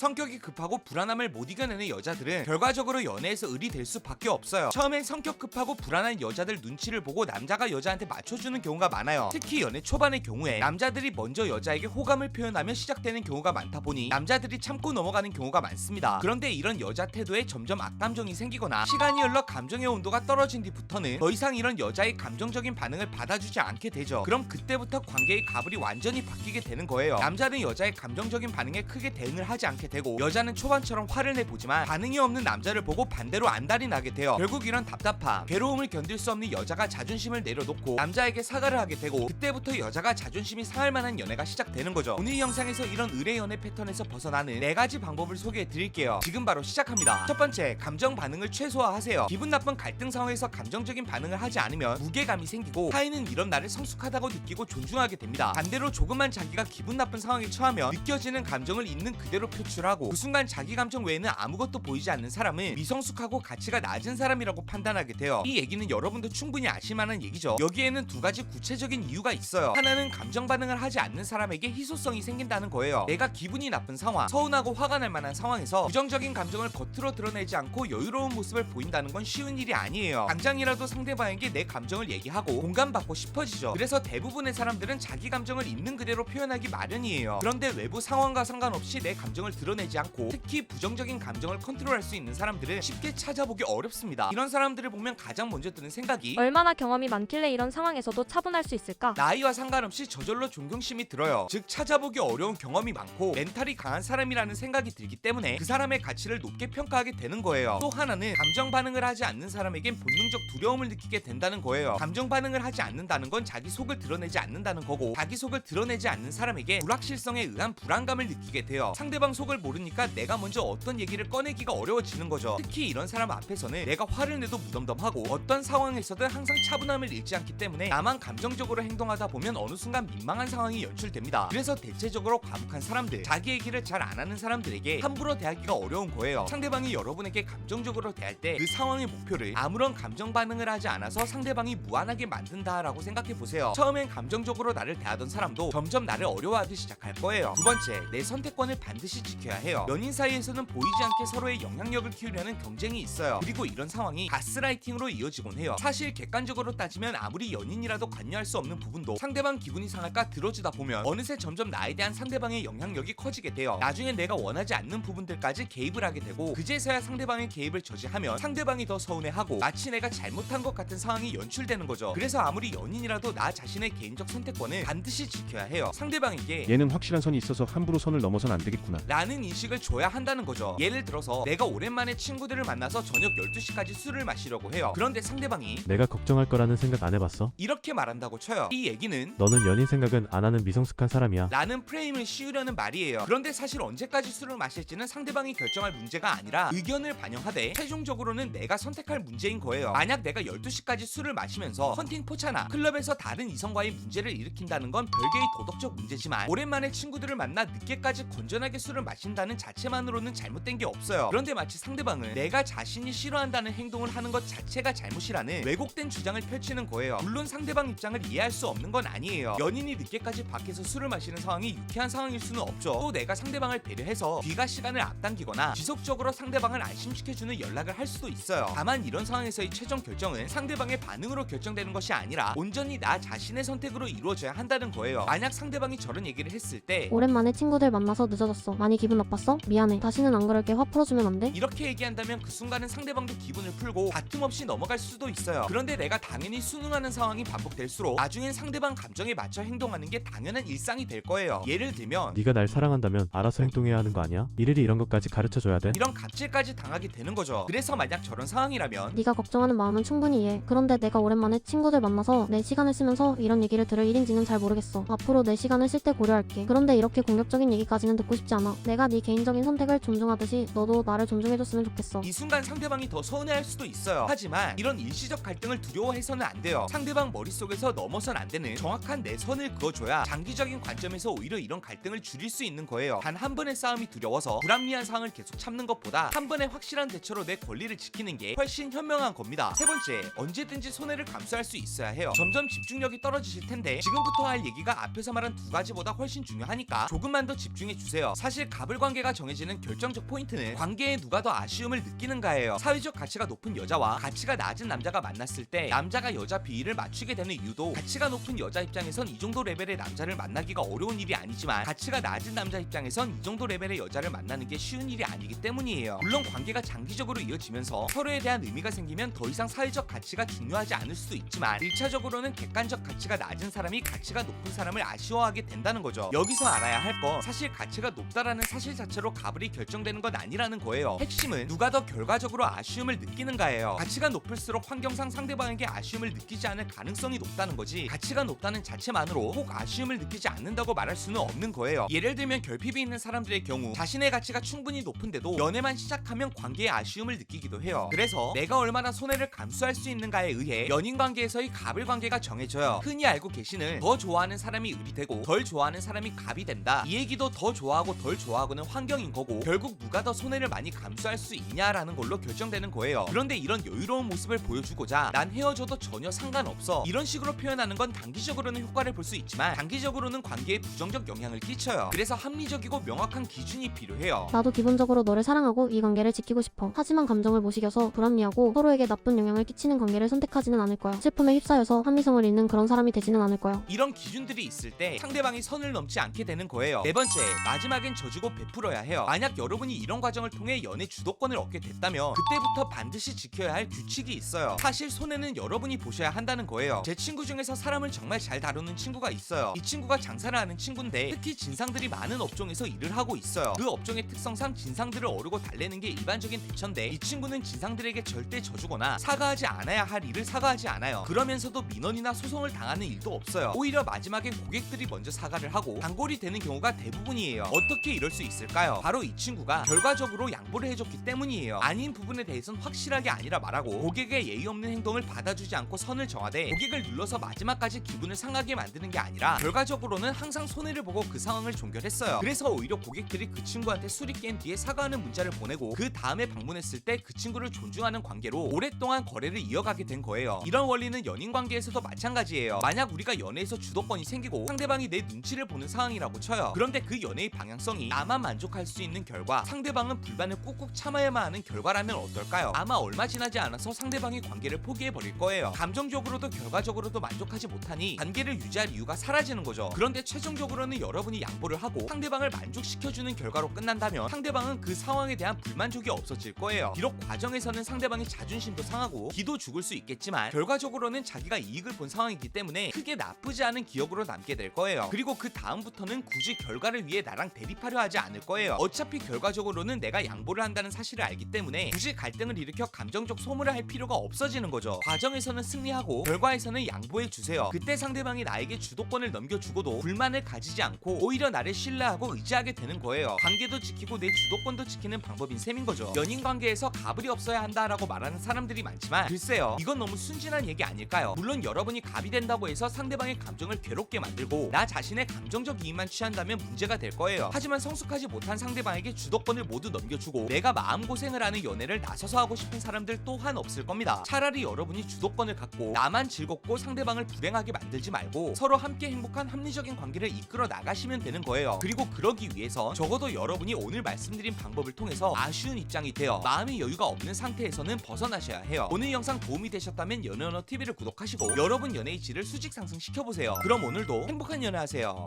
성격이 급하고 불안함을 못 이겨내는 여자들은 결과적으로 연애에서 을이 될 수밖에 없어요. 처음엔 성격 급하고 불안한 여자들 눈치를 보고 남자가 여자한테 맞춰주는 경우가 많아요. 특히 연애 초반의 경우에 남자들이 먼저 여자에게 호감을 표현하며 시작되는 경우가 많다 보니 남자들이 참고 넘어가는 경우가 많습니다. 그런데 이런 여자 태도에 점점 악감정이 생기거나 시간이 흘러 감정의 온도가 떨어진 뒤부터는 더 이상 이런 여자의 감정적인 반응을 받아주지 않게 되죠. 그럼 그때부터 관계의 가불이 완전히 바뀌게 되는 거예요. 남자는 여자의 감정적인 반응에 크게 대응을 하지 않게 되고 여자는 초반처럼 화를 내보지만 반응이 없는 남자를 보고 반대로 안달이 나게 돼요. 결국 이런 답답함, 괴로움을 견딜 수 없는 여자가 자존심을 내려놓고 남자에게 사과를 하게 되고 그때부터 여자가 자존심이 상할 만한 연애가 시작되는 거죠. 오늘 영상에서 이런 의뢰 연애 패턴에서 벗어나는 4가지 방법을 소개해 드릴게요. 지금 바로 시작합니다. 첫 번째, 감정 반응을 최소화하세요. 기분 나쁜 갈등 상황에서 감정적인 반응을 하지 않으면 무게감이 생기고 타인은 이런 나를 성숙하다고 느끼고 존중하게 됩니다. 반대로 조금만 자기가 기분 나쁜 상황에 처하면 느껴지는 감정을 있는 그대로 표출하고 그 순간 자기 감정 외에는 아무것도 보이지 않는 사람은 미성숙하고 가치가 낮은 사람이라고 판단하게 돼요. 이 얘기는 여러분도 충분히 아실 만한 얘기죠. 여기에는 2가지 구체적인 이유가 있어요. 하나는 감정 반응을 하지 않는 사람에게 희소성이 생긴다는 거예요. 내가 기분이 나쁜 상황, 서운하고 화가 날 만한 상황에서 부정적인 감정을 겉으로 드러내지 않고 여유로운 모습을 보인다는 건 쉬운 일이 아니에요. 당장이라도 상대방에게 내 감정을 얘기하고 공감받고 싶어지죠. 그래서 대부분의 사람들은 자기 감정을 있는 그대로 표현하기 마련이에요. 그런데 외부 상황과 상관없이 내 감정을 드러내지 않고 특히 부정적인 감정을 컨트롤할 수 있는 사람들은 쉽게 찾아보기 어렵습니다. 이런 사람들을 보면 가장 먼저 드는 생각이 얼마나 경험이 많길래 이런 상황에서도 차분할 수 있을까? 나이와 상관없이 저절로 존경심이 들어요. 즉 찾아보기 어려운 경험이 많고 멘탈이 강한 사람이라는 생각이 들기 때문에 그 사람의 가치를 높게 평가하게 되는 거예요. 또 하나는 감정 반응을 하지 않는 사람에겐 본능적 두려움을 느끼게 된다는 거예요. 감정 반응을 하지 않는다는 건 자기 속을 드러내지 않는다는 거고 자기 속을 드러내지 않는 사람에게 불확실성에 의한 불안감을 느끼게 돼요. 상대방 속을 모르니까 내가 먼저 어떤 얘기를 꺼내기가 어려워지는 거죠. 특히 이런 사람 앞에서는 내가 화를 내도 무덤덤하고 어떤 상황에서든 항상 차분함을 잃지 않기 때문에 나만 감정적으로 행동하다 보면 어느 순간 민망한 상황이 연출됩니다. 그래서 대체적으로 과묵한 사람들, 자기 얘기를 잘 안 하는 사람들에게 함부로 대하기가 어려운 거예요. 상대방이 여러분에게 감정적으로 대할 때 그 상황의 목표를 아무런 감정 반응을 하지 않아서 상대방이 무안하게 만든다라고 생각해보세요. 처음엔 감정적으로 나를 대하던 사람도 점점 나를 어려워하기 시작할 거예요. 두 번째, 내 선택권을 반드시 지켜야 해요. 연인 사이에서는 보이지 않게 서로의 영향력을 키우려는 경쟁이 있어요. 그리고 이런 상황이 가스라이팅으로 이어지곤 해요. 사실 객관적으로 따지면 아무리 연인이라도 관여할 수 없는 부분도 상대방 기분이 상할까 들어주다 보면 어느새 점점 나에 대한 상대방의 영향력이 커지게 돼요. 나중에 내가 원하지 않는 부분들까지 개입을 하게 되고 그제서야 상대방의 개입을 저지하면 상대방이 더 서운해하고 마치 내가 잘못한 것 같은 상황이 연출되는 거죠. 그래서 아무리 연인이라도 나 자신의 개인적 선택권을 반드시 지켜야 해요. 상대방에게 얘는 확실한 선이 있어서 함부로 선을 넘어선 안 되겠구나 라는 인식을 줘야 한다는 거죠. 예를 들어서 내가 오랜만에 친구들을 만나서 저녁 12시까지 술을 마시려고 해요. 그런데 상대방이 내가 걱정할 거라는 생각 안 해봤어? 이렇게 말한다고 쳐요. 이 얘기는 너는 연인 생각은 안 하는 미성숙한 사람이야. 라는 프레임을 씌우려는 말이에요. 그런데 사실 언제까지 술을 마실지는 상대방이 결정할 문제가 아니라 의견을 반영하되 최종적으로는 내가 선택할 문제인 거예요. 만약 내가 12시까지 술을 마시면서 헌팅 포차나 클럽에서 다른 이성과의 문제를 일으킨다는 건 별개의 도덕적 문제지만 오랜만에 친구들을 만나 늦게까지 건전하게 술을 마신다는 자체만으로는 잘못된 게 없어요. 그런데 마치 상대방은 내가 자신이 싫어한다는 행동을 하는 것 자체가 잘못이라는 왜곡된 주장을 펼치는 거예요. 물론 상대방 입장을 이해할 수 없는 건 아니에요. 연인이 늦게까지 밖에서 술을 마시는 상황이 유쾌한 상황일 수는 없죠. 또 내가 상대방을 배려해서 귀가 시간을 앞당기거나 지속적으로 상대방을 안심시켜주는 연락을 할 수도 있어요. 다만 이런 상황에서의 최종 결정은 상대방의 반응으로 결정되는 것이 아니라 온전히 나 자신의 선택으로 이루어져야 한다는 거예요. 만약 상대방이 저런 얘기를 했을 때 오랜만에 친구들 만나서 늦어졌어. 많이 기분 나빴어? 미안해. 다시는 안 그럴게. 화 풀어주면 안 돼? 이렇게 얘기한다면 그 순간은 상대방도 기분을 풀고 다툼 없이 넘어갈 수도 있어요. 그런데 내가 당연히 순응하는 상황이 반복될수록 나중엔 상대방 감정에 맞춰 행동하는 게 당연한 일상이 될 거예요. 예를 들면 네가 날 사랑한다면 알아서 행동해야 하는 거 아니야? 일일이 이런 것까지 가르쳐줘야 돼? 이런 갑질까지 당하게 되는 거죠. 그래서 만약 저런 상황이라면 네가 걱정하는 마음은 충분히 이해. 그런데 내가 오랜만에 친구들 만나서 내 시간을 쓰면서 이런 얘기를 들을 일인지는 잘 모르겠어. 앞으로 내 시간을 쓸 때 고려할게. 그런데 이렇게 공격적인 얘기까지는 듣고 싶지 않아. 내가 네 개인적인 선택을 존중하듯이 너도 나를 존중해줬으면 좋겠어. 이 순간 상대방이 더 서운해할 수도 있어요. 하지만 이런 일시적 갈등을 두려워해서는 안 돼요. 상대방 머릿속에서 넘어선 안 되는 정확한 내 선을 그어줘야 장기적인 관점에서 오히려 이런 갈등을 줄일 수 있는 거예요. 단 한 번의 싸움이 두려워서 불합리한 상황을 계속 참는 것보다 한 번의 확실한 대처로 내 권리를 지키는 게 훨씬 현명한 겁니다. 세 번째, 언제든지 손해를 감수할 수 있어야 해요. 점점 집중력이 떨어지실 텐데 지금부터 할 얘기가 앞에서 말한 2가지보다 훨씬 중요하니까 조금만 더 집중해 주세요. 사실 갑을 관계가 정해지는 결정적 포인트는 관계에 누가 더 아쉬움을 느끼는가예요. 사회적 가치가 높은 여자와 가치가 낮은 남자가 만났을 때 남자가 여자 비위를 맞추게 되는 이유도 가치가 높은 여자 입장에선 이 정도 레벨의 남자를 만나기가 어려운 일이 아니지만 가치가 낮은 남자 입장에선 이 정도 레벨의 여자를 만나는 게 쉬운 일이 아니기 때문이에요. 물론 관계가 장기적으로 이어지면서 서로에 대한 의미가 생기면 더 이상 사회적 가치가 중요하지 않을 수도 있지만 1차적으로는 객관적 가치가 낮은 사람이 가치가 높은 사람을 아쉬워하게 된다는 거죠. 여기서 알아야 할 건 사실 가치가 높다라는 사실 자체로 갑을이 결정되는 건 아니라는 거예요. 핵심은 누가 더 결과적으로 아쉬움을 느끼는가예요. 가치가 높을수록 환경상 상대방에게 아쉬움을 느끼지 않을 가능성이 높다는 거지, 가치가 높다는 자체만으로 꼭 아쉬움을 느끼지 않는다고 말할 수는 없는 거예요. 예를 들면 결핍이 있는 사람들의 경우 자신의 가치가 충분히 높은데도 연애만 시작하면 관계에 아쉬움을 느끼기도 해요. 그래서 내가 얼마나 손해를 감수할 수 있는가에 의해 연인 관계에서의 갑을 관계가 정해져요. 흔히 알고 계시는 더 좋아하는 사람이 을이 되고 덜 좋아하는 사람이 갑이 된다, 이 얘기도 더 좋아하고 덜 좋아하고는 환경인 거고 결국 누가 더 손해를 많이 감수할 수 있냐라는 걸로 결정되는 거예요. 그런데 이런 여유로운 모습을 보여주고자 난 헤어져도 전혀 상관없어 이런 식으로 표현하는 건 단기적으로는 효과를 볼 수 있지만 단기적으로는 관계에 부정적 영향을 끼쳐요. 그래서 합리적이고 명확한 기준이 필요해요. 나도 기본적으로 너를 사랑하고 이 관계를 지키고 싶어. 하지만 감정을 못 이겨서 불합리하고 서로에게 나쁜 영향을 끼치는 관계를 선택하지는 않을 거야. 슬픔에 휩싸여서 합리성을 잃는 그런 사람이 되지는 않을 거야. 이런 기준들이 있을 때 상대방이 선을 넘지 않게 되는 거예요. 네 번째, 마지막엔 져주고 베풀어야 해요. 만약 여러분이 이런 과정을 통해 연애 주도권을 얻게 됐다면 그때부터 반드시 지켜야 할 규칙이 있어요. 사실 손해는 여러분이 보셔야 한다는 거예요. 제 친구 중에서 사람을 정말 잘 다루는 친구가 있어요. 이 친구가 장사를 하는 친구인데 특히 진상들이 많은 업종에서 일을 하고 있어요. 그 업종의 특성상 진상들을 어르고 달래는 게 일반적인 대처인데 이 친구는 진상들에게 절대 져주거나 사과하지 않아야 할 일을 사과하지 않아요. 그러면서도 민원이나 소송을 당하는 일도 없어요. 오히려 마지막엔 고객들이 먼저 사과를 하고 단골이 되는 경우가 대부분이에요. 어떻게 이럴 수 있을까요? 바로 이 친구가 결과적으로 양보를 해줬기 때문이에요. 아닌 부분에 대해서는 확실하게 아니라 말하고 고객의 예의 없는 행동을 받아주지 않고 선을 정하되 고객을 눌러서 마지막까지 기분을 상하게 만드는 게 아니라 결과적으로는 항상 손해를 보고 그 상황을 종결했어요. 그래서 오히려 고객들이 그 친구한테 술이 깬 뒤에 사과하는 문자를 보내고 그 다음에 방문했을 때 그 친구를 존중하는 관계로 오랫동안 거래를 이어가게 된 거예요. 이런 원리는 연인 관계에서도 마찬가지예요. 만약 우리가 연애에서 주도권이 생기고 상대방이 내 눈치를 보는 상황이라고 쳐요. 그런데 그 연애의 방향성이 나만 만족할 수 있는 결과, 상대방은 불만을 꾹꾹 참아야만 하는 결과라면 어떨까요? 아마 얼마 지나지 않아서 상대방이 관계를 포기해버릴 거예요. 감정적으로도 결과적으로도 만족하지 못하니 관계를 유지할 이유가 사라지는 거죠. 그런데 최종적으로는 여러분이 양보를 하고 상대방을 만족시켜주는 결과로 끝난다면 상대방은 그 상황에 대한 불만족이 없어질 거예요. 비록 과정에서는 상대방의 자존심도 상하고 기도 죽을 수 있겠지만 결과적으로는 자기가 이익을 본 상황이기 때문에 크게 나쁘지 않은 기억으로 남게 될 거예요. 그리고 그 다음부터는 굳이 결과를 위해 나랑 대립하려 하지 않을 거예요. 어차피 결과적으로는 내가 양보를 한다는 사실을 알기 때문에 굳이 갈등을 일으켜 감정적 소모를 할 필요가 없어지는 거죠. 과정에서는 승리하고 결과에서는 양보해 주세요. 그때 상대방이 나에게 주도권을 넘겨주고도 불만을 가지지 않고 오히려 나를 신뢰하고 의지하게 되는 거예요. 관계도 지키고 내 주도권도 지키는 방법인 셈인 거죠. 연인 관계에서 갑을이 없어야 한다라고 말하는 사람들이 많지만 글쎄요, 이건 너무 순진한 얘기 아닐까요? 물론 여러분이 갑이 된다고 해서 상대방의 감정을 괴롭게 만들고 나 자신의 감정적 이익만 취한다면 문제가 될 거예요. 하지만 성숙하지 못한 상대방에게 주도권을 모두 넘겨주고 내가 마음고생을 하는 연애를 나서서 하고 싶은 사람들 또한 없을 겁니다. 차라리 여러분이 주도권을 갖고 나만 즐겁고 상대방을 불행하게 만들지 말고 서로 함께 행복한 합리적인 관계를 이끌어 나가시면 되는 거예요. 그리고 그러기 위해서 적어도 여러분이 오늘 말씀드린 방법을 통해서 아쉬운 입장이 되어 마음의 여유가 없는 상태에서는 벗어나셔야 해요. 오늘 영상 도움이 되셨다면 연애언어 TV를 구독하시고 여러분 연애의 질을 수직 상승시켜보세요. 그럼 오늘도 행복한 연애하세요.